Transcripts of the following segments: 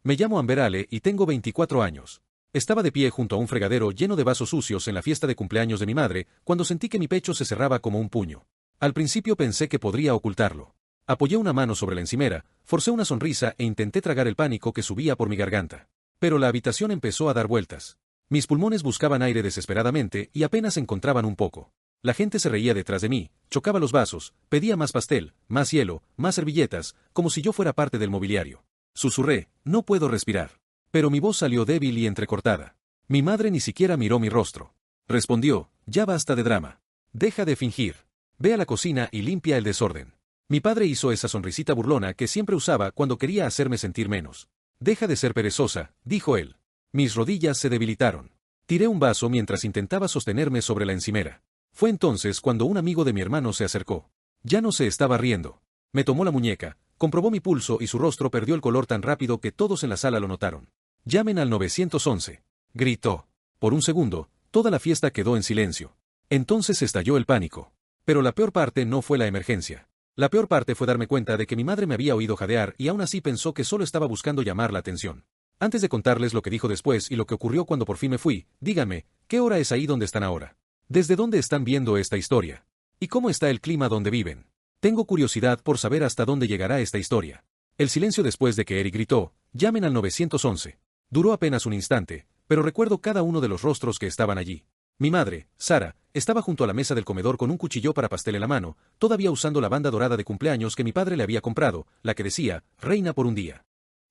Me llamo Amber Ale y tengo 24 años. Estaba de pie junto a un fregadero lleno de vasos sucios en la fiesta de cumpleaños de mi madre, cuando sentí que mi pecho se cerraba como un puño. Al principio pensé que podría ocultarlo. Apoyé una mano sobre la encimera, forcé una sonrisa e intenté tragar el pánico que subía por mi garganta. Pero la habitación empezó a dar vueltas. Mis pulmones buscaban aire desesperadamente y apenas encontraban un poco. La gente se reía detrás de mí, chocaba los vasos, pedía más pastel, más hielo, más servilletas, como si yo fuera parte del mobiliario. Susurré, no puedo respirar. Pero mi voz salió débil y entrecortada. Mi madre ni siquiera miró mi rostro. Respondió, ya basta de drama. Deja de fingir. Ve a la cocina y limpia el desorden. Mi padre hizo esa sonrisita burlona que siempre usaba cuando quería hacerme sentir menos. Deja de ser perezosa, dijo él. Mis rodillas se debilitaron. Tiré un vaso mientras intentaba sostenerme sobre la encimera. Fue entonces cuando un amigo de mi hermano se acercó. Ya no se estaba riendo. Me tomó la muñeca, comprobó mi pulso y su rostro perdió el color tan rápido que todos en la sala lo notaron. Llamen al 911. Gritó. Por un segundo, toda la fiesta quedó en silencio. Entonces estalló el pánico. Pero la peor parte no fue la emergencia. La peor parte fue darme cuenta de que mi madre me había oído jadear y aún así pensó que solo estaba buscando llamar la atención. Antes de contarles lo que dijo después y lo que ocurrió cuando por fin me fui, díganme, ¿qué hora es ahí donde están ahora? ¿Desde dónde están viendo esta historia? ¿Y cómo está el clima donde viven? Tengo curiosidad por saber hasta dónde llegará esta historia. El silencio después de que Eric gritó, llamen al 911. Duró apenas un instante, pero recuerdo cada uno de los rostros que estaban allí. Mi madre, Sara, estaba junto a la mesa del comedor con un cuchillo para pastel en la mano, todavía usando la banda dorada de cumpleaños que mi padre le había comprado, la que decía, reina por un día.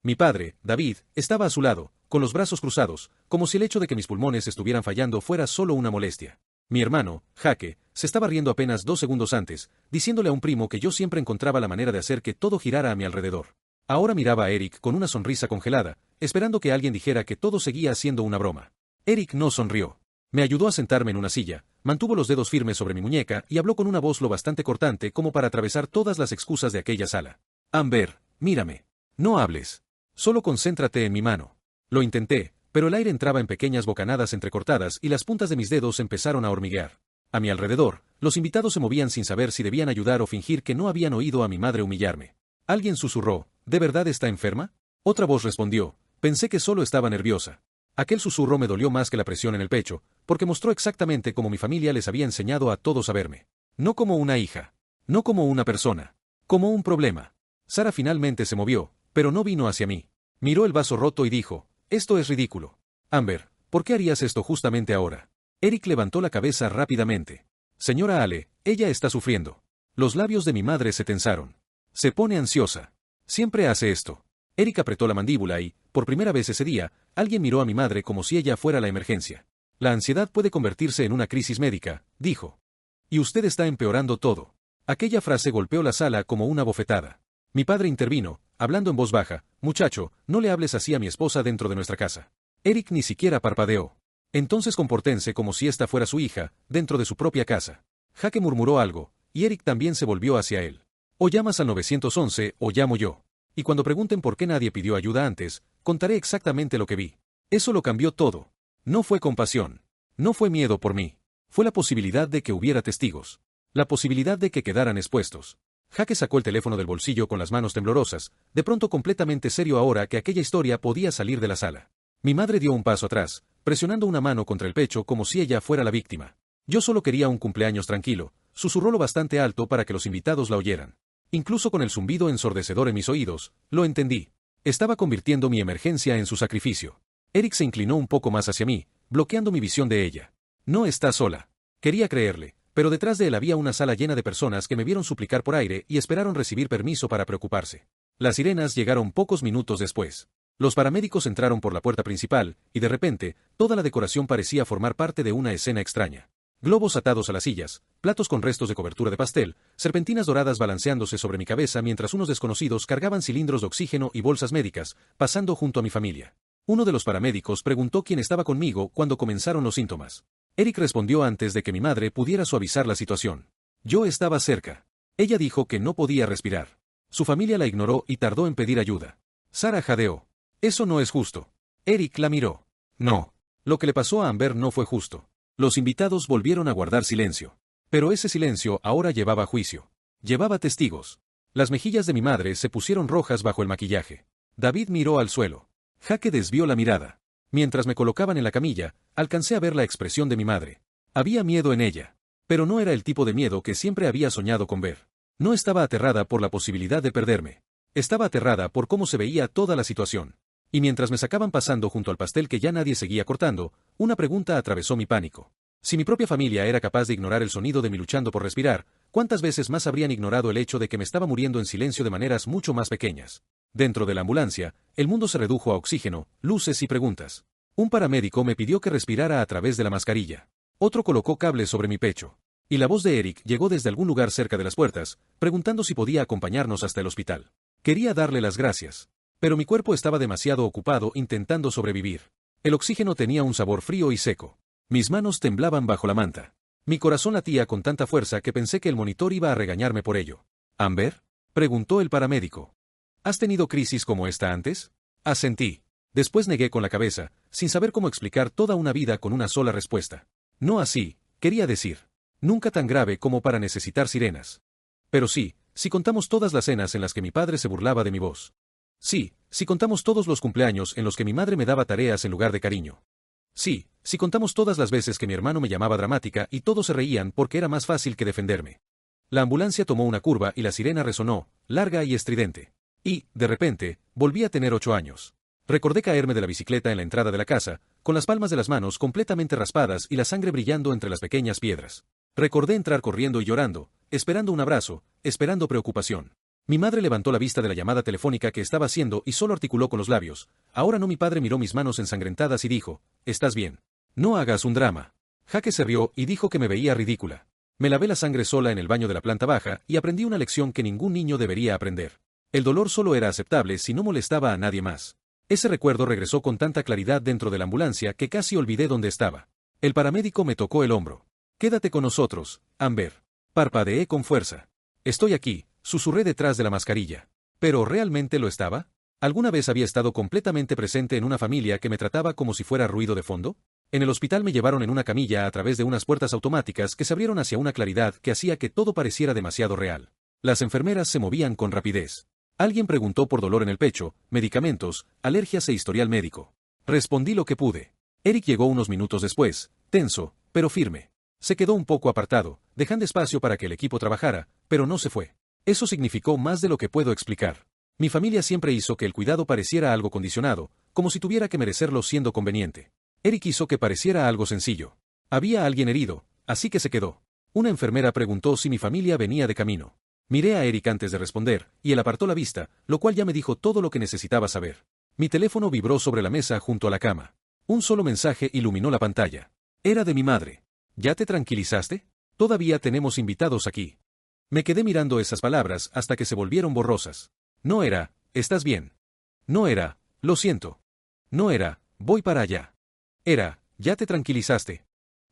Mi padre, David, estaba a su lado, con los brazos cruzados, como si el hecho de que mis pulmones estuvieran fallando fuera solo una molestia. Mi hermano, Jaque, se estaba riendo apenas 2 segundos antes, diciéndole a un primo que yo siempre encontraba la manera de hacer que todo girara a mi alrededor. Ahora miraba a Eric con una sonrisa congelada, esperando que alguien dijera que todo seguía siendo una broma. Eric no sonrió. Me ayudó a sentarme en una silla, mantuvo los dedos firmes sobre mi muñeca y habló con una voz lo bastante cortante como para atravesar todas las excusas de aquella sala. Amber, mírame. No hables. Solo concéntrate en mi mano. Lo intenté, pero el aire entraba en pequeñas bocanadas entrecortadas y las puntas de mis dedos empezaron a hormiguear. A mi alrededor, los invitados se movían sin saber si debían ayudar o fingir que no habían oído a mi madre humillarme. Alguien susurró, ¿de verdad está enferma? Otra voz respondió, pensé que solo estaba nerviosa. Aquel susurro me dolió más que la presión en el pecho, porque mostró exactamente cómo mi familia les había enseñado a todos a verme. No como una hija. No como una persona. Como un problema. Sara finalmente se movió, pero no vino hacia mí. Miró el vaso roto y dijo, esto es ridículo. Amber, ¿por qué harías esto justamente ahora? Eric levantó la cabeza rápidamente. Señora Ale, ella está sufriendo. Los labios de mi madre se tensaron. Se pone ansiosa. Siempre hace esto. Eric apretó la mandíbula y, por primera vez ese día, alguien miró a mi madre como si ella fuera la emergencia. La ansiedad puede convertirse en una crisis médica, dijo. Y usted está empeorando todo. Aquella frase golpeó la sala como una bofetada. Mi padre intervino, hablando en voz baja, muchacho, no le hables así a mi esposa dentro de nuestra casa. Eric ni siquiera parpadeó. Entonces compórtense como si esta fuera su hija, dentro de su propia casa. Jaque murmuró algo, y Eric también se volvió hacia él. O llamas al 911 o llamo yo. Y cuando pregunten por qué nadie pidió ayuda antes, contaré exactamente lo que vi. Eso lo cambió todo. No fue compasión. No fue miedo por mí. Fue la posibilidad de que hubiera testigos. La posibilidad de que quedaran expuestos. Jaque sacó el teléfono del bolsillo con las manos temblorosas, de pronto completamente serio ahora que aquella historia podía salir de la sala. Mi madre dio un paso atrás, presionando una mano contra el pecho como si ella fuera la víctima. Yo solo quería un cumpleaños tranquilo, susurró lo bastante alto para que los invitados la oyeran. Incluso con el zumbido ensordecedor en mis oídos, lo entendí. Estaba convirtiendo mi emergencia en su sacrificio. Eric se inclinó un poco más hacia mí, bloqueando mi visión de ella. No está sola. Quería creerle, pero detrás de él había una sala llena de personas que me vieron suplicar por aire y esperaron recibir permiso para preocuparse. Las sirenas llegaron pocos minutos después. Los paramédicos entraron por la puerta principal, y de repente, toda la decoración parecía formar parte de una escena extraña. Globos atados a las sillas, platos con restos de cobertura de pastel, serpentinas doradas balanceándose sobre mi cabeza mientras unos desconocidos cargaban cilindros de oxígeno y bolsas médicas, pasando junto a mi familia. Uno de los paramédicos preguntó quién estaba conmigo cuando comenzaron los síntomas. Eric respondió antes de que mi madre pudiera suavizar la situación. Yo estaba cerca. Ella dijo que no podía respirar. Su familia la ignoró y tardó en pedir ayuda. Sara jadeó. Eso no es justo. Eric la miró. No. Lo que le pasó a Amber no fue justo. Los invitados volvieron a guardar silencio. Pero ese silencio ahora llevaba juicio. Llevaba testigos. Las mejillas de mi madre se pusieron rojas bajo el maquillaje. David miró al suelo. Jaque desvió la mirada. Mientras me colocaban en la camilla, alcancé a ver la expresión de mi madre. Había miedo en ella. Pero no era el tipo de miedo que siempre había soñado con ver. No estaba aterrada por la posibilidad de perderme. Estaba aterrada por cómo se veía toda la situación. Y mientras me sacaban pasando junto al pastel que ya nadie seguía cortando, una pregunta atravesó mi pánico. Si mi propia familia era capaz de ignorar el sonido de mi luchando por respirar, ¿cuántas veces más habrían ignorado el hecho de que me estaba muriendo en silencio de maneras mucho más pequeñas? Dentro de la ambulancia, el mundo se redujo a oxígeno, luces y preguntas. Un paramédico me pidió que respirara a través de la mascarilla. Otro colocó cables sobre mi pecho. Y la voz de Eric llegó desde algún lugar cerca de las puertas, preguntando si podía acompañarnos hasta el hospital. Quería darle las gracias. Pero mi cuerpo estaba demasiado ocupado intentando sobrevivir. El oxígeno tenía un sabor frío y seco. Mis manos temblaban bajo la manta. Mi corazón latía con tanta fuerza que pensé que el monitor iba a regañarme por ello. ¿Amber?, preguntó el paramédico. ¿Has tenido crisis como esta antes? Asentí. Después negué con la cabeza, sin saber cómo explicar toda una vida con una sola respuesta. No así, quería decir. Nunca tan grave como para necesitar sirenas. Pero sí, si contamos todas las cenas en las que mi padre se burlaba de mi voz. Sí, si contamos todos los cumpleaños en los que mi madre me daba tareas en lugar de cariño. Sí, si contamos todas las veces que mi hermano me llamaba dramática y todos se reían porque era más fácil que defenderme. La ambulancia tomó una curva y la sirena resonó, larga y estridente. Y, de repente, volví a tener 8 años. Recordé caerme de la bicicleta en la entrada de la casa, con las palmas de las manos completamente raspadas y la sangre brillando entre las pequeñas piedras. Recordé entrar corriendo y llorando, esperando un abrazo, esperando preocupación. Mi madre levantó la vista de la llamada telefónica que estaba haciendo y solo articuló con los labios. Ahora no. Mi padre miró mis manos ensangrentadas y dijo, «¿Estás bien? No hagas un drama». Jaque se rió y dijo que me veía ridícula. Me lavé la sangre sola en el baño de la planta baja y aprendí una lección que ningún niño debería aprender. El dolor solo era aceptable si no molestaba a nadie más. Ese recuerdo regresó con tanta claridad dentro de la ambulancia que casi olvidé dónde estaba. El paramédico me tocó el hombro. «Quédate con nosotros, Amber». Parpadeé con fuerza. «Estoy aquí», susurré detrás de la mascarilla. ¿Pero realmente lo estaba? ¿Alguna vez había estado completamente presente en una familia que me trataba como si fuera ruido de fondo? En el hospital me llevaron en una camilla a través de unas puertas automáticas que se abrieron hacia una claridad que hacía que todo pareciera demasiado real. Las enfermeras se movían con rapidez. Alguien preguntó por dolor en el pecho, medicamentos, alergias e historial médico. Respondí lo que pude. Eric llegó unos minutos después, tenso, pero firme. Se quedó un poco apartado, dejando espacio para que el equipo trabajara, pero no se fue. Eso significó más de lo que puedo explicar. Mi familia siempre hizo que el cuidado pareciera algo condicionado, como si tuviera que merecerlo siendo conveniente. Eric hizo que pareciera algo sencillo. Había alguien herido, así que se quedó. Una enfermera preguntó si mi familia venía de camino. Miré a Eric antes de responder, y él apartó la vista, lo cual ya me dijo todo lo que necesitaba saber. Mi teléfono vibró sobre la mesa junto a la cama. Un solo mensaje iluminó la pantalla. Era de mi madre. ¿Ya te tranquilizaste? Todavía tenemos invitados aquí. Me quedé mirando esas palabras hasta que se volvieron borrosas. No era, «¿Estás bien?». No era, «Lo siento». No era, «Voy para allá». Era, «¿Ya te tranquilizaste?».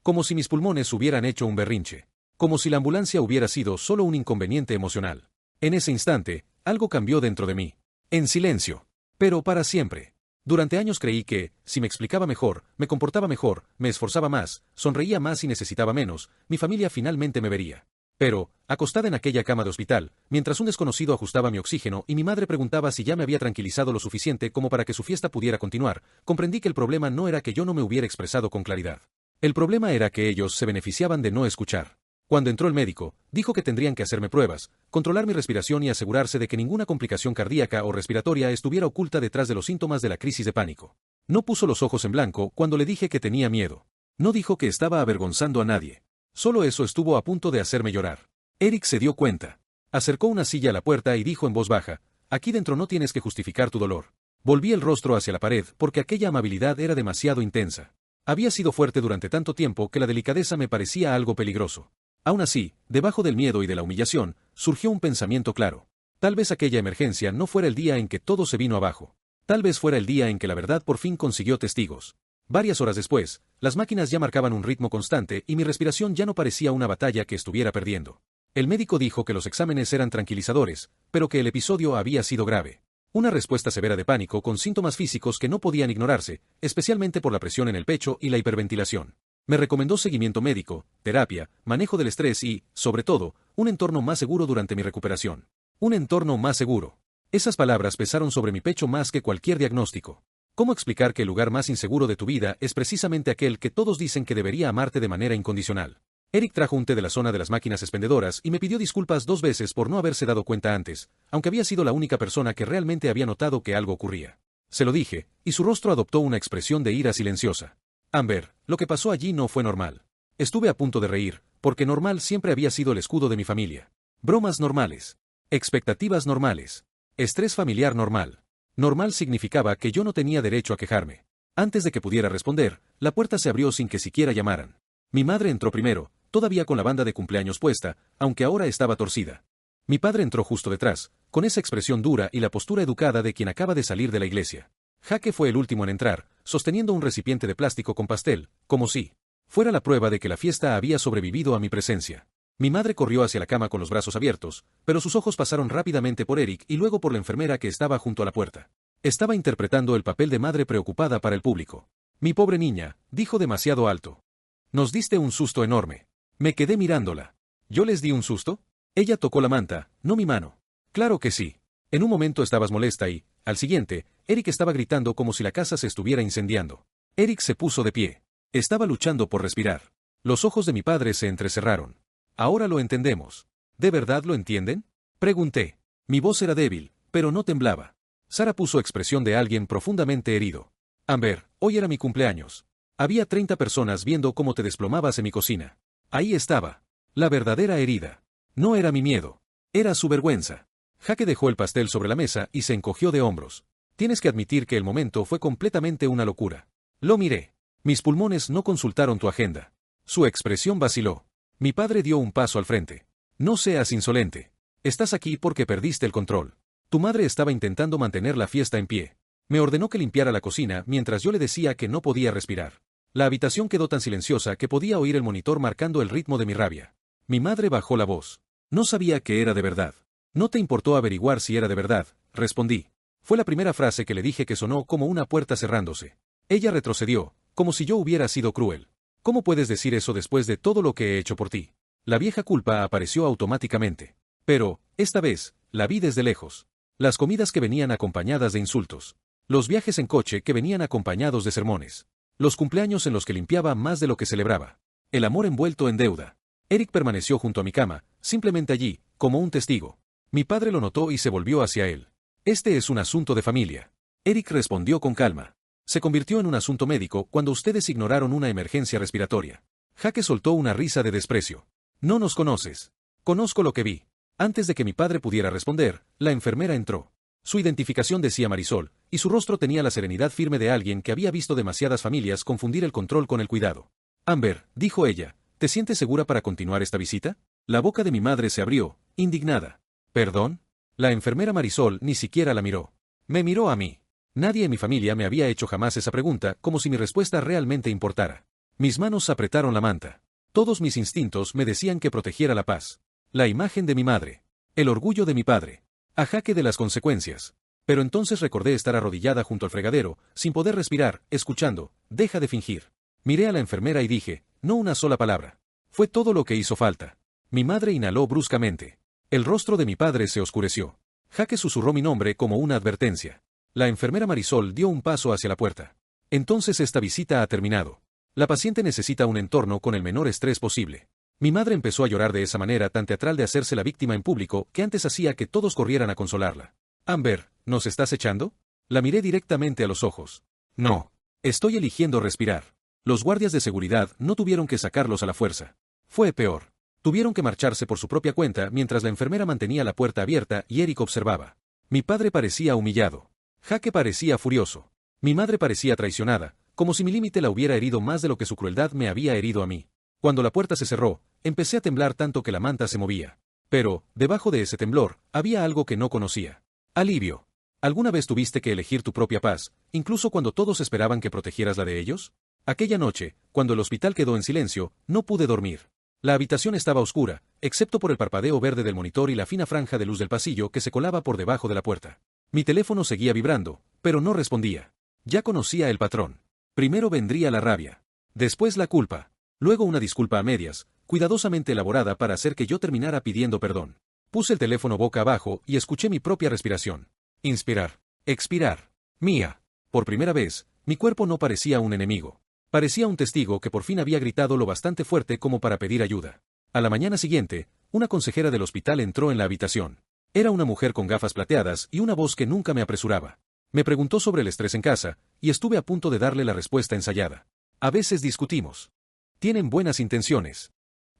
Como si mis pulmones hubieran hecho un berrinche. Como si la ambulancia hubiera sido solo un inconveniente emocional. En ese instante, algo cambió dentro de mí. En silencio. Pero para siempre. Durante años creí que, si me explicaba mejor, me comportaba mejor, me esforzaba más, sonreía más y necesitaba menos, mi familia finalmente me vería. Pero, acostada en aquella cama de hospital, mientras un desconocido ajustaba mi oxígeno y mi madre preguntaba si ya me había tranquilizado lo suficiente como para que su fiesta pudiera continuar, comprendí que el problema no era que yo no me hubiera expresado con claridad. El problema era que ellos se beneficiaban de no escuchar. Cuando entró el médico, dijo que tendrían que hacerme pruebas, controlar mi respiración y asegurarse de que ninguna complicación cardíaca o respiratoria estuviera oculta detrás de los síntomas de la crisis de pánico. No puso los ojos en blanco cuando le dije que tenía miedo. No dijo que estaba avergonzando a nadie. Solo eso estuvo a punto de hacerme llorar. Eric se dio cuenta. Acercó una silla a la puerta y dijo en voz baja, «Aquí dentro no tienes que justificar tu dolor». Volví el rostro hacia la pared porque aquella amabilidad era demasiado intensa. Había sido fuerte durante tanto tiempo que la delicadeza me parecía algo peligroso. Aún así, debajo del miedo y de la humillación, surgió un pensamiento claro. Tal vez aquella emergencia no fuera el día en que todo se vino abajo. Tal vez fuera el día en que la verdad por fin consiguió testigos. Varias horas después, las máquinas ya marcaban un ritmo constante y mi respiración ya no parecía una batalla que estuviera perdiendo. El médico dijo que los exámenes eran tranquilizadores, pero que el episodio había sido grave. Una respuesta severa de pánico con síntomas físicos que no podían ignorarse, especialmente por la presión en el pecho y la hiperventilación. Me recomendó seguimiento médico, terapia, manejo del estrés y, sobre todo, un entorno más seguro durante mi recuperación. Un entorno más seguro. Esas palabras pesaron sobre mi pecho más que cualquier diagnóstico. ¿Cómo explicar que el lugar más inseguro de tu vida es precisamente aquel que todos dicen que debería amarte de manera incondicional? Eric trajo un té de la zona de las máquinas expendedoras y me pidió disculpas 2 veces por no haberse dado cuenta antes, aunque había sido la única persona que realmente había notado que algo ocurría. Se lo dije, y su rostro adoptó una expresión de ira silenciosa. Amber, lo que pasó allí no fue normal. Estuve a punto de reír, porque normal siempre había sido el escudo de mi familia. Bromas normales. Expectativas normales. Estrés familiar normal. Normal significaba que yo no tenía derecho a quejarme. Antes de que pudiera responder, la puerta se abrió sin que siquiera llamaran. Mi madre entró primero, todavía con la banda de cumpleaños puesta, aunque ahora estaba torcida. Mi padre entró justo detrás, con esa expresión dura y la postura educada de quien acaba de salir de la iglesia. Jaque fue el último en entrar, sosteniendo un recipiente de plástico con pastel, como si fuera la prueba de que la fiesta había sobrevivido a mi presencia. Mi madre corrió hacia la cama con los brazos abiertos, pero sus ojos pasaron rápidamente por Eric y luego por la enfermera que estaba junto a la puerta. Estaba interpretando el papel de madre preocupada para el público. Mi pobre niña, dijo demasiado alto. Nos diste un susto enorme. Me quedé mirándola. ¿Yo les di un susto? Ella tocó la manta, no mi mano. Claro que sí. En un momento estabas molesta y, al siguiente, Eric estaba gritando como si la casa se estuviera incendiando. Eric se puso de pie. Estaba luchando por respirar. Los ojos de mi padre se entrecerraron. Ahora lo entendemos. ¿De verdad lo entienden? Pregunté. Mi voz era débil, pero no temblaba. Sara puso expresión de alguien profundamente herido. Amber, hoy era mi cumpleaños. Había 30 personas viendo cómo te desplomabas en mi cocina. Ahí estaba. La verdadera herida. No era mi miedo. Era su vergüenza. Jaque dejó el pastel sobre la mesa y se encogió de hombros. Tienes que admitir que el momento fue completamente una locura. Lo miré. Mis pulmones no consultaron tu agenda. Su expresión vaciló. Mi padre dio un paso al frente. No seas insolente. Estás aquí porque perdiste el control. Tu madre estaba intentando mantener la fiesta en pie. Me ordenó que limpiara la cocina mientras yo le decía que no podía respirar. La habitación quedó tan silenciosa que podía oír el monitor marcando el ritmo de mi rabia. Mi madre bajó la voz. No sabía que era de verdad. No te importó averiguar si era de verdad, respondí. Fue la primera frase que le dije que sonó como una puerta cerrándose. Ella retrocedió, como si yo hubiera sido cruel. ¿Cómo puedes decir eso después de todo lo que he hecho por ti? La vieja culpa apareció automáticamente. Pero, esta vez, la vi desde lejos. Las comidas que venían acompañadas de insultos. Los viajes en coche que venían acompañados de sermones. Los cumpleaños en los que limpiaba más de lo que celebraba. El amor envuelto en deuda. Eric permaneció junto a mi cama, simplemente allí, como un testigo. Mi padre lo notó y se volvió hacia él. Este es un asunto de familia. Eric respondió con calma. Se convirtió en un asunto médico cuando ustedes ignoraron una emergencia respiratoria. Jaque soltó una risa de desprecio. No nos conoces. Conozco lo que vi. Antes de que mi padre pudiera responder, la enfermera entró. Su identificación decía Marisol, y su rostro tenía la serenidad firme de alguien que había visto demasiadas familias confundir el control con el cuidado. Amber, dijo ella, ¿te sientes segura para continuar esta visita? La boca de mi madre se abrió, indignada. ¿Perdón? La enfermera Marisol ni siquiera la miró. Me miró a mí. Nadie en mi familia me había hecho jamás esa pregunta, como si mi respuesta realmente importara. Mis manos apretaron la manta. Todos mis instintos me decían que protegiera la paz. La imagen de mi madre. El orgullo de mi padre. A Jaque de las consecuencias. Pero entonces recordé estar arrodillada junto al fregadero, sin poder respirar, escuchando, deja de fingir. Miré a la enfermera y dije, no una sola palabra. Fue todo lo que hizo falta. Mi madre inhaló bruscamente. El rostro de mi padre se oscureció. Jaque susurró mi nombre como una advertencia. La enfermera Marisol dio un paso hacia la puerta. Entonces esta visita ha terminado. La paciente necesita un entorno con el menor estrés posible. Mi madre empezó a llorar de esa manera tan teatral de hacerse la víctima en público que antes hacía que todos corrieran a consolarla. Amber, ¿nos estás echando? La miré directamente a los ojos. No. Estoy eligiendo respirar. Los guardias de seguridad no tuvieron que sacarlos a la fuerza. Fue peor. Tuvieron que marcharse por su propia cuenta mientras la enfermera mantenía la puerta abierta y Eric observaba. Mi padre parecía humillado. Jaque parecía furioso. Mi madre parecía traicionada, como si mi límite la hubiera herido más de lo que su crueldad me había herido a mí. Cuando la puerta se cerró, empecé a temblar tanto que la manta se movía. Pero, debajo de ese temblor, había algo que no conocía. Alivio. ¿Alguna vez tuviste que elegir tu propia paz, incluso cuando todos esperaban que protegieras la de ellos? Aquella noche, cuando el hospital quedó en silencio, no pude dormir. La habitación estaba oscura, excepto por el parpadeo verde del monitor y la fina franja de luz del pasillo que se colaba por debajo de la puerta. Mi teléfono seguía vibrando, pero no respondía. Ya conocía el patrón. Primero vendría la rabia. Después la culpa. Luego una disculpa a medias, cuidadosamente elaborada para hacer que yo terminara pidiendo perdón. Puse el teléfono boca abajo y escuché mi propia respiración. Inspirar. Expirar. Mía. Por primera vez, mi cuerpo no parecía un enemigo. Parecía un testigo que por fin había gritado lo bastante fuerte como para pedir ayuda. A la mañana siguiente, una consejera del hospital entró en la habitación. Era una mujer con gafas plateadas y una voz que nunca me apresuraba. Me preguntó sobre el estrés en casa, y estuve a punto de darle la respuesta ensayada. A veces discutimos. Tienen buenas intenciones.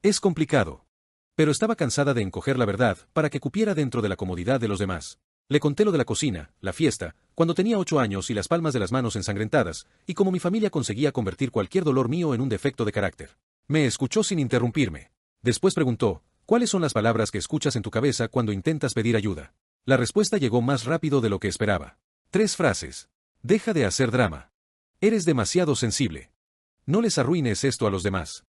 Es complicado. Pero estaba cansada de encoger la verdad para que cupiera dentro de la comodidad de los demás. Le conté lo de la cocina, la fiesta, cuando tenía 8 años y las palmas de las manos ensangrentadas, y cómo mi familia conseguía convertir cualquier dolor mío en un defecto de carácter. Me escuchó sin interrumpirme. Después preguntó, ¿cuáles son las palabras que escuchas en tu cabeza cuando intentas pedir ayuda? La respuesta llegó más rápido de lo que esperaba. 3 frases. Deja de hacer drama. Eres demasiado sensible. No les arruines esto a los demás.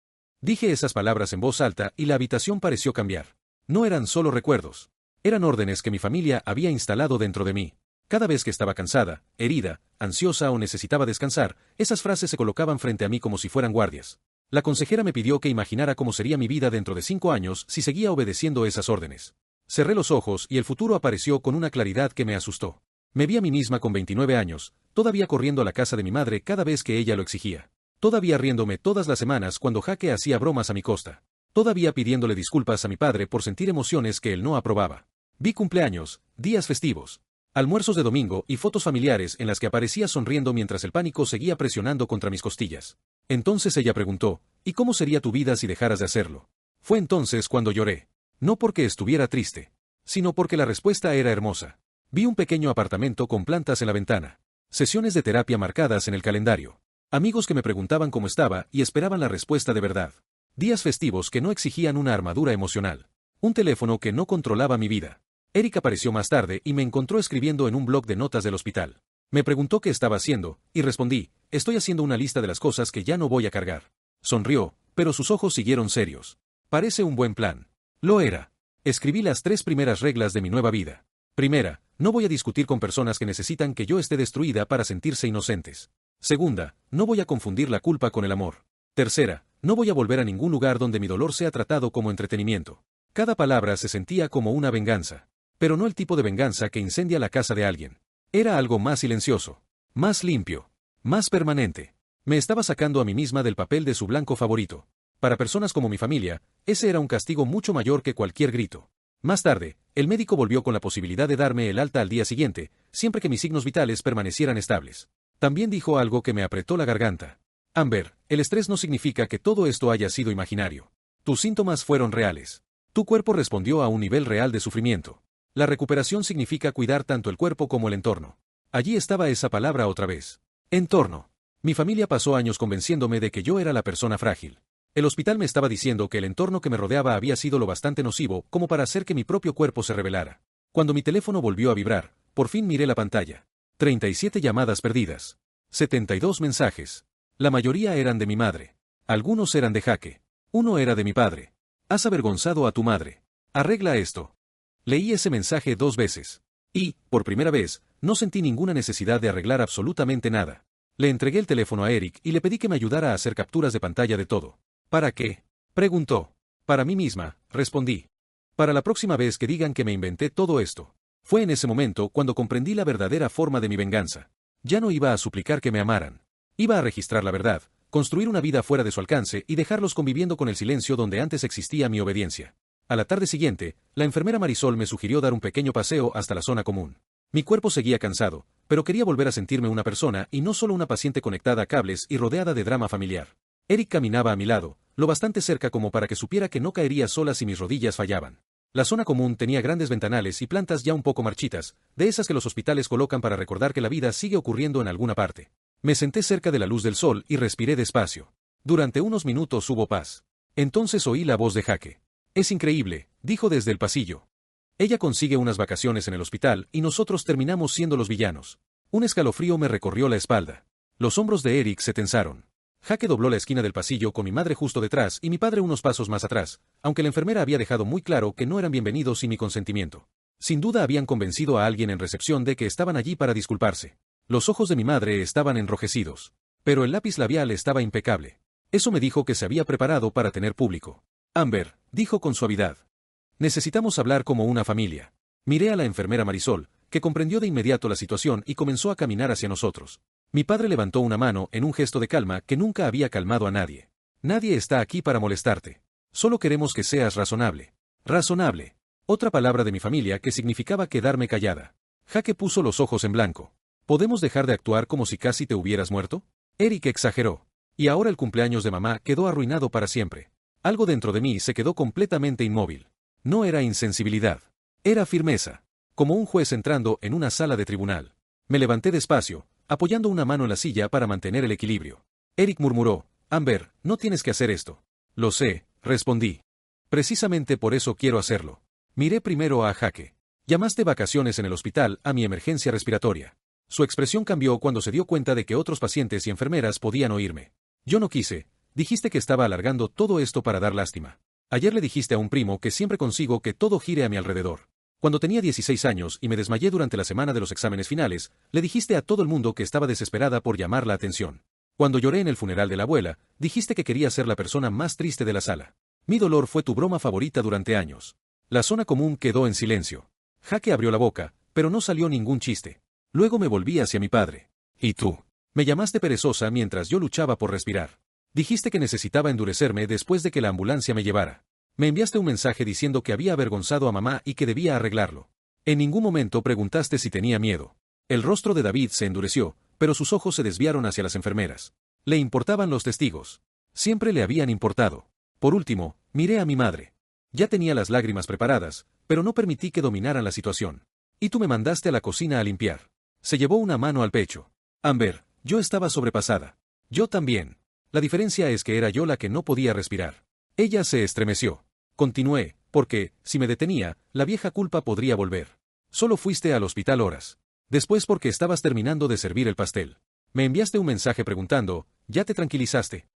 Dije esas palabras en voz alta y la habitación pareció cambiar. No eran solo recuerdos. Eran órdenes que mi familia había instalado dentro de mí. Cada vez que estaba cansada, herida, ansiosa o necesitaba descansar, esas frases se colocaban frente a mí como si fueran guardias. La consejera me pidió que imaginara cómo sería mi vida dentro de 5 años si seguía obedeciendo esas órdenes. Cerré los ojos y el futuro apareció con una claridad que me asustó. Me vi a mí misma con 29 años, todavía corriendo a la casa de mi madre cada vez que ella lo exigía. Todavía riéndome todas las semanas cuando Jaque hacía bromas a mi costa. Todavía pidiéndole disculpas a mi padre por sentir emociones que él no aprobaba. Vi cumpleaños, días festivos, almuerzos de domingo y fotos familiares en las que aparecía sonriendo mientras el pánico seguía presionando contra mis costillas. Entonces ella preguntó, ¿y cómo sería tu vida si dejaras de hacerlo? Fue entonces cuando lloré. No porque estuviera triste, sino porque la respuesta era hermosa. Vi un pequeño apartamento con plantas en la ventana. Sesiones de terapia marcadas en el calendario. Amigos que me preguntaban cómo estaba y esperaban la respuesta de verdad. Días festivos que no exigían una armadura emocional. Un teléfono que no controlaba mi vida. Eric apareció más tarde y me encontró escribiendo en un blog de notas del hospital. Me preguntó qué estaba haciendo, y respondí, estoy haciendo una lista de las cosas que ya no voy a cargar. Sonrió, pero sus ojos siguieron serios. Parece un buen plan. Lo era. Escribí las 3 primeras reglas de mi nueva vida. Primera, no voy a discutir con personas que necesitan que yo esté destruida para sentirse inocentes. Segunda, no voy a confundir la culpa con el amor. Tercera, no voy a volver a ningún lugar donde mi dolor sea tratado como entretenimiento. Cada palabra se sentía como una venganza. Pero no el tipo de venganza que incendia la casa de alguien. Era algo más silencioso, más limpio, más permanente. Me estaba sacando a mí misma del papel de su blanco favorito. Para personas como mi familia, ese era un castigo mucho mayor que cualquier grito. Más tarde, el médico volvió con la posibilidad de darme el alta al día siguiente, siempre que mis signos vitales permanecieran estables. También dijo algo que me apretó la garganta. Amber, el estrés no significa que todo esto haya sido imaginario. Tus síntomas fueron reales. Tu cuerpo respondió a un nivel real de sufrimiento. La recuperación significa cuidar tanto el cuerpo como el entorno. Allí estaba esa palabra otra vez. Entorno. Mi familia pasó años convenciéndome de que yo era la persona frágil. El hospital me estaba diciendo que el entorno que me rodeaba había sido lo bastante nocivo como para hacer que mi propio cuerpo se rebelara. Cuando mi teléfono volvió a vibrar, por fin miré la pantalla. 37 llamadas perdidas. 72 mensajes. La mayoría eran de mi madre. Algunos eran de Jaque. Uno era de mi padre. Has avergonzado a tu madre. Arregla esto. Leí ese mensaje 2 veces. Y, por primera vez, no sentí ninguna necesidad de arreglar absolutamente nada. Le entregué el teléfono a Eric y le pedí que me ayudara a hacer capturas de pantalla de todo. ¿Para qué? Preguntó. Para mí misma, respondí. Para la próxima vez que digan que me inventé todo esto. Fue en ese momento cuando comprendí la verdadera forma de mi venganza. Ya no iba a suplicar que me amaran. Iba a registrar la verdad, construir una vida fuera de su alcance y dejarlos conviviendo con el silencio donde antes existía mi obediencia. A la tarde siguiente, la enfermera Marisol me sugirió dar un pequeño paseo hasta la zona común. Mi cuerpo seguía cansado, pero quería volver a sentirme una persona y no solo una paciente conectada a cables y rodeada de drama familiar. Eric caminaba a mi lado, lo bastante cerca como para que supiera que no caería sola si mis rodillas fallaban. La zona común tenía grandes ventanales y plantas ya un poco marchitas, de esas que los hospitales colocan para recordar que la vida sigue ocurriendo en alguna parte. Me senté cerca de la luz del sol y respiré despacio. Durante unos minutos hubo paz. Entonces oí la voz de Jaque. Es increíble, dijo desde el pasillo. Ella consigue unas vacaciones en el hospital y nosotros terminamos siendo los villanos. Un escalofrío me recorrió la espalda. Los hombros de Eric se tensaron. Jaque dobló la esquina del pasillo con mi madre justo detrás y mi padre unos pasos más atrás, aunque la enfermera había dejado muy claro que no eran bienvenidos sin mi consentimiento. Sin duda habían convencido a alguien en recepción de que estaban allí para disculparse. Los ojos de mi madre estaban enrojecidos. Pero el lápiz labial estaba impecable. Eso me dijo que se había preparado para tener público. Amber, dijo con suavidad. Necesitamos hablar como una familia. Miré a la enfermera Marisol, que comprendió de inmediato la situación y comenzó a caminar hacia nosotros. Mi padre levantó una mano en un gesto de calma que nunca había calmado a nadie. Nadie está aquí para molestarte. Solo queremos que seas razonable. Razonable. Otra palabra de mi familia que significaba quedarme callada. Jake puso los ojos en blanco. ¿Podemos dejar de actuar como si casi te hubieras muerto? Eric exageró. Y ahora el cumpleaños de mamá quedó arruinado para siempre. Algo dentro de mí se quedó completamente inmóvil. No era insensibilidad. Era firmeza. Como un juez entrando en una sala de tribunal. Me levanté despacio, apoyando una mano en la silla para mantener el equilibrio. Eric murmuró, Amber, no tienes que hacer esto. Lo sé, respondí. Precisamente por eso quiero hacerlo. Miré primero a Jake. Llamaste vacaciones en el hospital a mi emergencia respiratoria. Su expresión cambió cuando se dio cuenta de que otros pacientes y enfermeras podían oírme. Yo no quise. Dijiste que estaba alargando todo esto para dar lástima. Ayer le dijiste a un primo que siempre consigo que todo gire a mi alrededor. Cuando tenía 16 años y me desmayé durante la semana de los exámenes finales, le dijiste a todo el mundo que estaba desesperada por llamar la atención. Cuando lloré en el funeral de la abuela, dijiste que quería ser la persona más triste de la sala. Mi dolor fue tu broma favorita durante años. La zona común quedó en silencio. Jake abrió la boca, pero no salió ningún chiste. Luego me volví hacia mi padre. ¿Y tú? Me llamaste perezosa mientras yo luchaba por respirar. Dijiste que necesitaba endurecerme después de que la ambulancia me llevara. Me enviaste un mensaje diciendo que había avergonzado a mamá y que debía arreglarlo. En ningún momento preguntaste si tenía miedo. El rostro de David se endureció, pero sus ojos se desviaron hacia las enfermeras. Le importaban los testigos. Siempre le habían importado. Por último, miré a mi madre. Ya tenía las lágrimas preparadas, pero no permití que dominaran la situación. Y tú me mandaste a la cocina a limpiar. Se llevó una mano al pecho. Amber, yo estaba sobrepasada. Yo también. La diferencia es que era yo la que no podía respirar. Ella se estremeció. Continué, porque, si me detenía, la vieja culpa podría volver. Solo fuiste al hospital horas. Después porque estabas terminando de servir el pastel. Me enviaste un mensaje preguntando, ¿ya te tranquilizaste?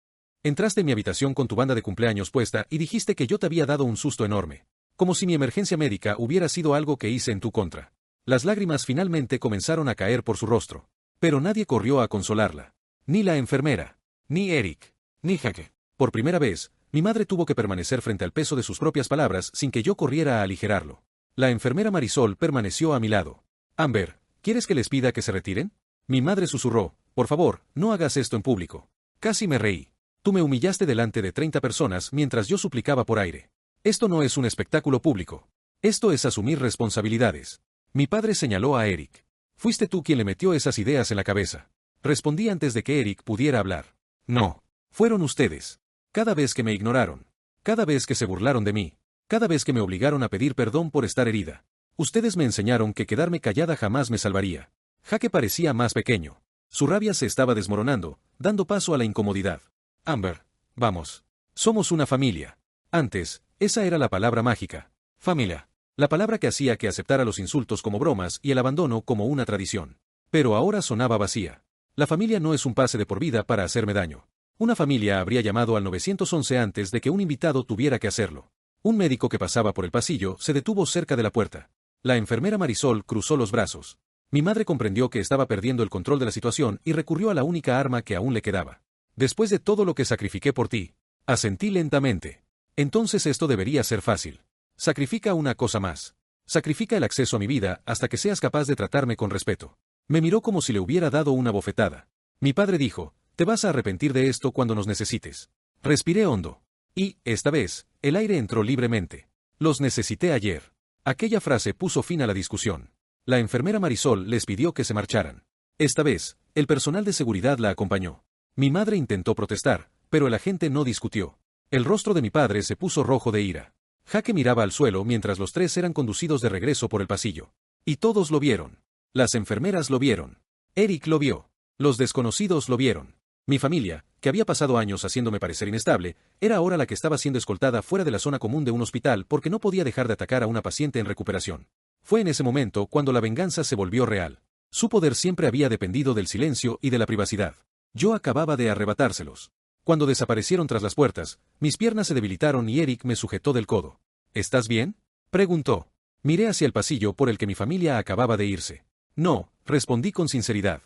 Entraste en mi habitación con tu banda de cumpleaños puesta y dijiste que yo te había dado un susto enorme. Como si mi emergencia médica hubiera sido algo que hice en tu contra. Las lágrimas finalmente comenzaron a caer por su rostro. Pero nadie corrió a consolarla. Ni la enfermera. Ni Eric. Ni Jake. Por primera vez, mi madre tuvo que permanecer frente al peso de sus propias palabras sin que yo corriera a aligerarlo. La enfermera Marisol permaneció a mi lado. Amber, ¿quieres que les pida que se retiren? Mi madre susurró, por favor, no hagas esto en público. Casi me reí. Tú me humillaste delante de 30 personas mientras yo suplicaba por aire. Esto no es un espectáculo público. Esto es asumir responsabilidades. Mi padre señaló a Eric. Fuiste tú quien le metió esas ideas en la cabeza. Respondí antes de que Eric pudiera hablar. No. Fueron ustedes. Cada vez que me ignoraron. Cada vez que se burlaron de mí. Cada vez que me obligaron a pedir perdón por estar herida. Ustedes me enseñaron que quedarme callada jamás me salvaría. Jake parecía más pequeño. Su rabia se estaba desmoronando, dando paso a la incomodidad. Amber, vamos. Somos una familia. Antes, esa era la palabra mágica. Familia. La palabra que hacía que aceptara los insultos como bromas y el abandono como una tradición. Pero ahora sonaba vacía. La familia no es un pase de por vida para hacerme daño. Una familia habría llamado al 911 antes de que un invitado tuviera que hacerlo. Un médico que pasaba por el pasillo se detuvo cerca de la puerta. La enfermera Marisol cruzó los brazos. Mi madre comprendió que estaba perdiendo el control de la situación y recurrió a la única arma que aún le quedaba. Después de todo lo que sacrifiqué por ti, asentí lentamente. Entonces esto debería ser fácil. Sacrifica una cosa más. Sacrifica el acceso a mi vida hasta que seas capaz de tratarme con respeto. Me miró como si le hubiera dado una bofetada. Mi padre dijo, te vas a arrepentir de esto cuando nos necesites. Respiré hondo. Y, esta vez, el aire entró libremente. Los necesité ayer. Aquella frase puso fin a la discusión. La enfermera Marisol les pidió que se marcharan. Esta vez, el personal de seguridad la acompañó. Mi madre intentó protestar, pero el agente no discutió. El rostro de mi padre se puso rojo de ira. Jake miraba al suelo mientras los tres eran conducidos de regreso por el pasillo. Y todos lo vieron. Las enfermeras lo vieron. Eric lo vio. Los desconocidos lo vieron. Mi familia, que había pasado años haciéndome parecer inestable, era ahora la que estaba siendo escoltada fuera de la zona común de un hospital porque no podía dejar de atacar a una paciente en recuperación. Fue en ese momento cuando la venganza se volvió real. Su poder siempre había dependido del silencio y de la privacidad. Yo acababa de arrebatárselos. Cuando desaparecieron tras las puertas, mis piernas se debilitaron y Eric me sujetó del codo. ¿Estás bien?, preguntó. Miré hacia el pasillo por el que mi familia acababa de irse. No, respondí con sinceridad.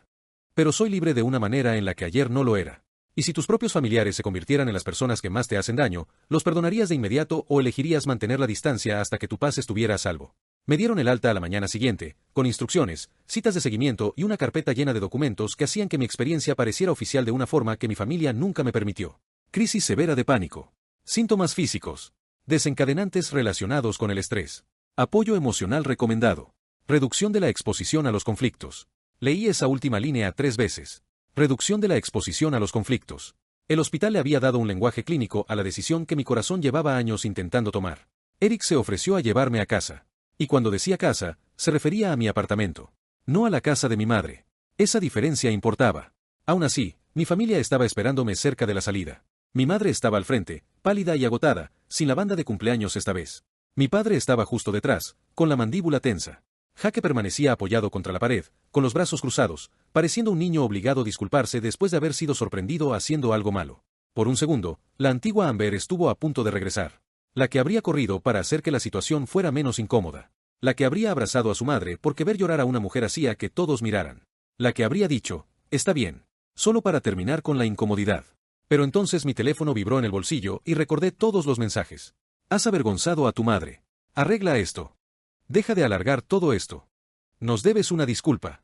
Pero soy libre de una manera en la que ayer no lo era. Y si tus propios familiares se convirtieran en las personas que más te hacen daño, ¿los perdonarías de inmediato o elegirías mantener la distancia hasta que tu paz estuviera a salvo? Me dieron el alta a la mañana siguiente, con instrucciones, citas de seguimiento y una carpeta llena de documentos que hacían que mi experiencia pareciera oficial de una forma que mi familia nunca me permitió. Crisis severa de pánico. Síntomas físicos. Desencadenantes relacionados con el estrés. Apoyo emocional recomendado. Reducción de la exposición a los conflictos. Leí esa última línea 3 veces. Reducción de la exposición a los conflictos. El hospital le había dado un lenguaje clínico a la decisión que mi corazón llevaba años intentando tomar. Eric se ofreció a llevarme a casa. Y cuando decía casa, se refería a mi apartamento. No a la casa de mi madre. Esa diferencia importaba. Aún así, mi familia estaba esperándome cerca de la salida. Mi madre estaba al frente, pálida y agotada, sin la banda de cumpleaños esta vez. Mi padre estaba justo detrás, con la mandíbula tensa. Jaque permanecía apoyado contra la pared, con los brazos cruzados, pareciendo un niño obligado a disculparse después de haber sido sorprendido haciendo algo malo. Por un segundo, la antigua Amber estuvo a punto de regresar. La que habría corrido para hacer que la situación fuera menos incómoda. La que habría abrazado a su madre porque ver llorar a una mujer hacía que todos miraran. La que habría dicho, está bien, solo para terminar con la incomodidad. Pero entonces mi teléfono vibró en el bolsillo y recordé todos los mensajes. Has avergonzado a tu madre. Arregla esto. Deja de alargar todo esto. Nos debes una disculpa.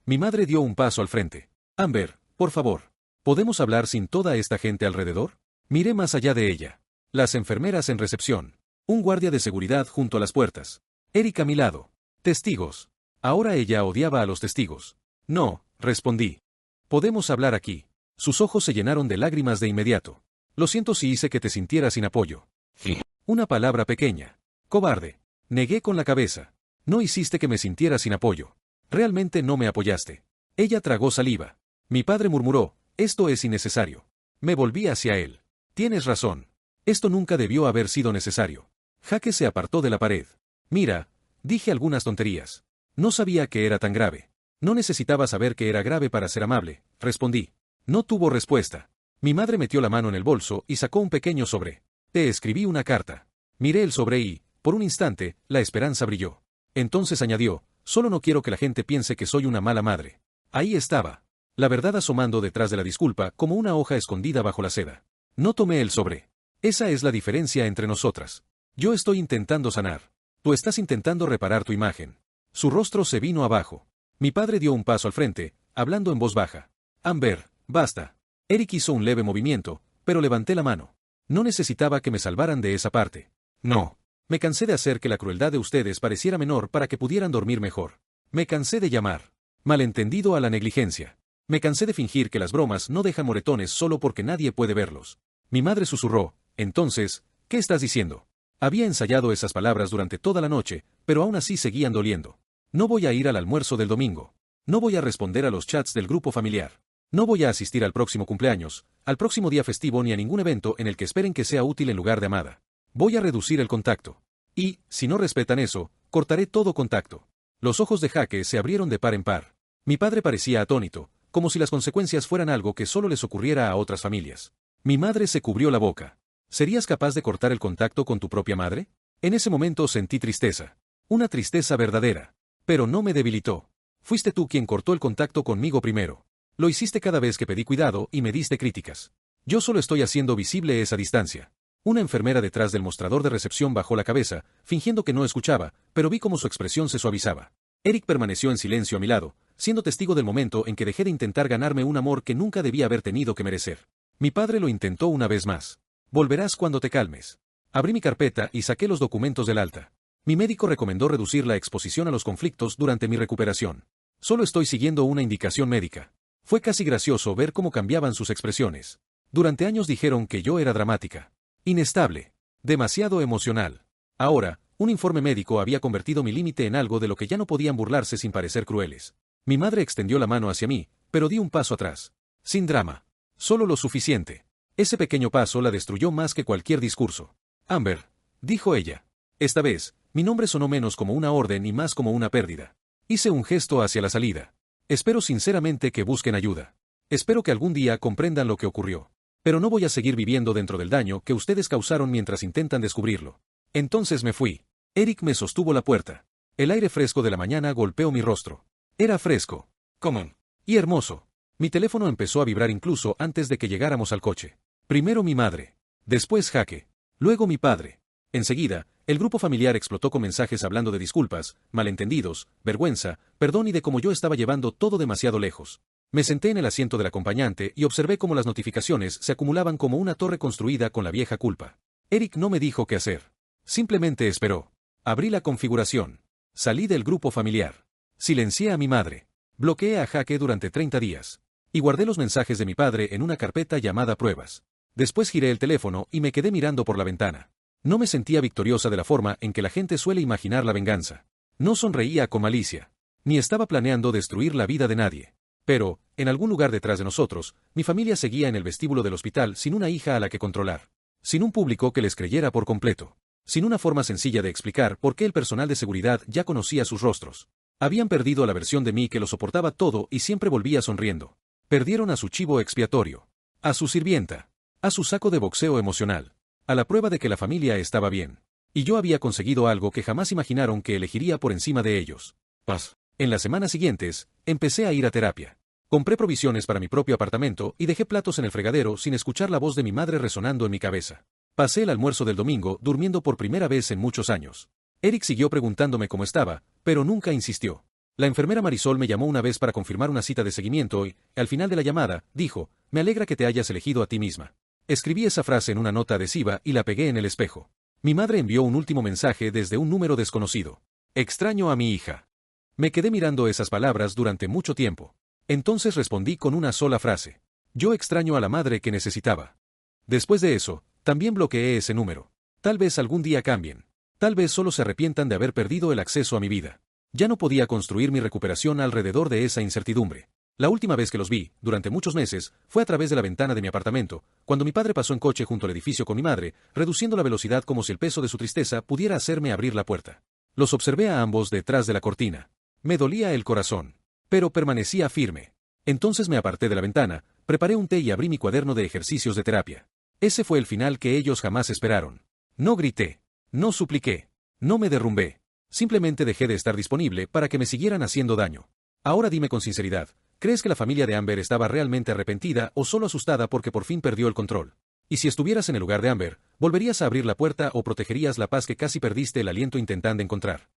Mi madre dio un paso al frente. Amber, por favor, ¿podemos hablar sin toda esta gente alrededor? Miré más allá de ella. Las enfermeras en recepción. Un guardia de seguridad junto a las puertas. Eric a mi lado. Testigos. Ahora ella odiaba a los testigos. No, respondí. Podemos hablar aquí. Sus ojos se llenaron de lágrimas de inmediato. Lo siento si hice que te sintieras sin apoyo. Sí. Una palabra pequeña. Cobarde. Negué con la cabeza. No hiciste que me sintiera sin apoyo. Realmente no me apoyaste. Ella tragó saliva. Mi padre murmuró, esto es innecesario. Me volví hacia él. Tienes razón. Esto nunca debió haber sido necesario. Jaque se apartó de la pared. Mira, dije algunas tonterías. No sabía que era tan grave. No necesitaba saber que era grave para ser amable, respondí. No tuvo respuesta. Mi madre metió la mano en el bolso y sacó un pequeño sobre. Te escribí una carta. Miré el sobre y, por un instante, la esperanza brilló. Entonces añadió, solo no quiero que la gente piense que soy una mala madre. Ahí estaba. La verdad asomando detrás de la disculpa como una hoja escondida bajo la seda. No tomé el sobre. Esa es la diferencia entre nosotras. Yo estoy intentando sanar. Tú estás intentando reparar tu imagen. Su rostro se vino abajo. Mi padre dio un paso al frente, hablando en voz baja. Amber, basta. Eric hizo un leve movimiento, pero levanté la mano. No necesitaba que me salvaran de esa parte. No. Me cansé de hacer que la crueldad de ustedes pareciera menor para que pudieran dormir mejor. Me cansé de llamar malentendido a la negligencia. Me cansé de fingir que las bromas no dejan moretones solo porque nadie puede verlos. Mi madre susurró, entonces, ¿qué estás diciendo? Había ensayado esas palabras durante toda la noche, pero aún así seguían doliendo. No voy a ir al almuerzo del domingo. No voy a responder a los chats del grupo familiar. No voy a asistir al próximo cumpleaños, al próximo día festivo ni a ningún evento en el que esperen que sea útil en lugar de amada. Voy a reducir el contacto. Y, si no respetan eso, cortaré todo contacto. Los ojos de Jaque se abrieron de par en par. Mi padre parecía atónito, como si las consecuencias fueran algo que solo les ocurriera a otras familias. Mi madre se cubrió la boca. ¿Serías capaz de cortar el contacto con tu propia madre? En ese momento sentí tristeza. Una tristeza verdadera. Pero no me debilitó. Fuiste tú quien cortó el contacto conmigo primero. Lo hiciste cada vez que pedí cuidado y me diste críticas. Yo solo estoy haciendo visible esa distancia. Una enfermera detrás del mostrador de recepción bajó la cabeza, fingiendo que no escuchaba, pero vi cómo su expresión se suavizaba. Eric permaneció en silencio a mi lado, siendo testigo del momento en que dejé de intentar ganarme un amor que nunca debía haber tenido que merecer. Mi padre lo intentó una vez más. Volverás cuando te calmes. Abrí mi carpeta y saqué los documentos del alta. Mi médico recomendó reducir la exposición a los conflictos durante mi recuperación. Solo estoy siguiendo una indicación médica. Fue casi gracioso ver cómo cambiaban sus expresiones. Durante años dijeron que yo era dramática. Inestable. Demasiado emocional. Ahora, un informe médico había convertido mi límite en algo de lo que ya no podían burlarse sin parecer crueles. Mi madre extendió la mano hacia mí, pero di un paso atrás. Sin drama. Solo lo suficiente. Ese pequeño paso la destruyó más que cualquier discurso. Amber, dijo ella. Esta vez, mi nombre sonó menos como una orden y más como una pérdida. Hice un gesto hacia la salida. Espero sinceramente que busquen ayuda. Espero que algún día comprendan lo que ocurrió. Pero no voy a seguir viviendo dentro del daño que ustedes causaron mientras intentan descubrirlo. Entonces me fui. Eric me sostuvo la puerta. El aire fresco de la mañana golpeó mi rostro. Era fresco. Común. Y hermoso. Mi teléfono empezó a vibrar incluso antes de que llegáramos al coche. Primero mi madre. Después Jaque. Luego mi padre. Enseguida, El grupo familiar explotó con mensajes hablando de disculpas, malentendidos, vergüenza, perdón y de cómo yo estaba llevando todo demasiado lejos. Me senté en el asiento del acompañante y observé cómo las notificaciones se acumulaban como una torre construida con la vieja culpa. Eric no me dijo qué hacer. Simplemente esperó. Abrí la configuración. Salí del grupo familiar. Silencié a mi madre. Bloqueé a Jaque durante 30 días. Y guardé los mensajes de mi padre en una carpeta llamada pruebas. Después giré el teléfono y me quedé mirando por la ventana. No me sentía victoriosa de la forma en que la gente suele imaginar la venganza. No sonreía con malicia. Ni estaba planeando destruir la vida de nadie. Pero, en algún lugar detrás de nosotros, mi familia seguía en el vestíbulo del hospital sin una hija a la que controlar. Sin un público que les creyera por completo. Sin una forma sencilla de explicar por qué el personal de seguridad ya conocía sus rostros. Habían perdido a la versión de mí que lo soportaba todo y siempre volvía sonriendo. Perdieron a su chivo expiatorio. A su sirvienta. A su saco de boxeo emocional. A la prueba de que la familia estaba bien. Y yo había conseguido algo que jamás imaginaron que elegiría por encima de ellos. Paz. En las semanas siguientes, empecé a ir a terapia. Compré provisiones para mi propio apartamento y dejé platos en el fregadero sin escuchar la voz de mi madre resonando en mi cabeza. Pasé el almuerzo del domingo durmiendo por primera vez en muchos años. Eric siguió preguntándome cómo estaba, pero nunca insistió. La enfermera Marisol me llamó una vez para confirmar una cita de seguimiento y, al final de la llamada, dijo, «Me alegra que te hayas elegido a ti misma». Escribí esa frase en una nota adhesiva y la pegué en el espejo. Mi madre envió un último mensaje desde un número desconocido. «Extraño a mi hija». Me quedé mirando esas palabras durante mucho tiempo. Entonces respondí con una sola frase. «Yo extraño a la madre que necesitaba». Después de eso, también bloqueé ese número. Tal vez algún día cambien. Tal vez solo se arrepientan de haber perdido el acceso a mi vida. Ya no podía construir mi recuperación alrededor de esa incertidumbre. La última vez que los vi, durante muchos meses, fue a través de la ventana de mi apartamento, cuando mi padre pasó en coche junto al edificio con mi madre, reduciendo la velocidad como si el peso de su tristeza pudiera hacerme abrir la puerta. Los observé a ambos detrás de la cortina. Me dolía el corazón. Pero permanecía firme. Entonces me aparté de la ventana, preparé un té y abrí mi cuaderno de ejercicios de terapia. Ese fue el final que ellos jamás esperaron. No grité. No supliqué. No me derrumbé. Simplemente dejé de estar disponible para que me siguieran haciendo daño. Ahora dime con sinceridad, ¿crees que la familia de Amber estaba realmente arrepentida o solo asustada porque por fin perdió el control? Y si estuvieras en el lugar de Amber, ¿volverías a abrir la puerta o protegerías la paz que casi perdiste el aliento intentando encontrar?